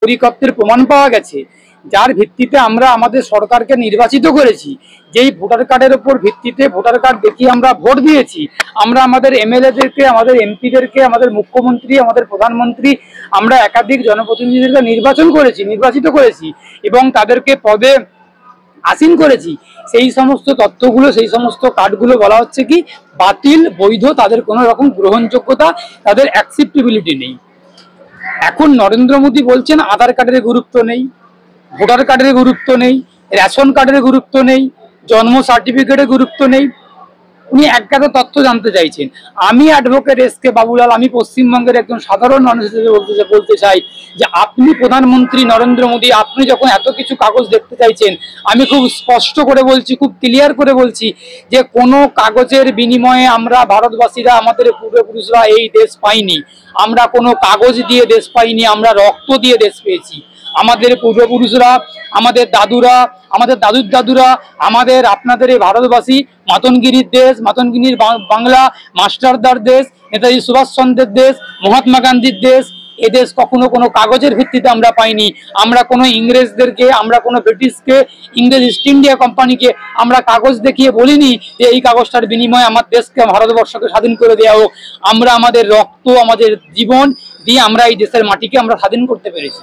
পরিকল্পনার প্রমাণ পাওয়া গেছে, যার ভিত্তিতে আমরা আমাদের সরকারকে নির্বাচিত করেছি, যেই ভোটার কার্ডের উপর ভিত্তিতে ভোটার কার্ড দেখিয়ে আমরা ভোট দিয়েছি। আমরা আমাদের এমএলএদেরকে, আমাদের এমপিদেরকে, আমাদের মুখ্যমন্ত্রী, আমাদের প্রধানমন্ত্রী, আমরা একাধিক জনপ্রতিনিধিদেরকে নির্বাচিত করেছি এবং তাদেরকে পদে আসীন করেছি। সেই সমস্ত তথ্যগুলো, সেই সমস্ত কার্ডগুলো বলা হচ্ছে কি বাতিল, বৈধ, তাদের কোনো রকম গ্রহণযোগ্যতা, তাদের অ্যাকসেপ্টেবিলিটি নেই। এখন নরেন্দ্র মোদী বলছেন আধার কার্ডের গুরুত্ব নেই, ভোটার কার্ডের গুরুত্ব নেই, রেশন কার্ডের গুরুত্ব নেই, জন্ম সার্টিফিকেটের গুরুত্ব নেই। উনি একগাদা তথ্য জানতে চাইছেন। আমি অ্যাডভোকেট এস.কে বাবুলাল, আমি পশ্চিমবঙ্গের একজন সাধারণ মানুষ হিসেবে বলতে চাই যে আপনি প্রধানমন্ত্রী নরেন্দ্র মোদী, আপনি যখন এত কিছু কাগজ দেখতে চাইছেন, আমি খুব স্পষ্ট করে বলছি, খুব ক্লিয়ার করে বলছি যে কোনো কাগজের বিনিময়ে আমরা ভারতবাসীরা, আমাদের পূর্বপুরুষরা এই দেশ পাইনি। আমরা কোনো কাগজ দিয়ে দেশ পাইনি, আমরা রক্ত দিয়ে দেশ পেয়েছি। আমাদের পূর্বপুরুষরা, আমাদের দাদুরা, আমাদের দাদুর দাদুরা, আমাদের আপনাদের এই ভারতবাসী মাতঙ্গিনীর দেশ, মাতঙ্গিনীর বাংলা, মাস্টারদার দেশ, নেতাজি সুভাষচন্দ্রের দেশ, মহাত্মা গান্ধীর দেশ। এদেশ কখনো কোনো কাগজের ভিত্তিতে আমরা পাইনি। আমরা কোনো ইংরেজদেরকে, আমরা কোনো ব্রিটিশকে, ইংরেজ ইস্ট ইন্ডিয়া কোম্পানিকে আমরা কাগজ দেখিয়ে বলিনি যে এই কাগজটার বিনিময়ে আমার দেশকে, ভারতবর্ষকে স্বাধীন করে দেওয়া হোক। আমরা আমাদের রক্ত, আমাদের জীবন দিয়ে আমরা এই দেশের মাটিকে আমরা স্বাধীন করতে পেরেছি।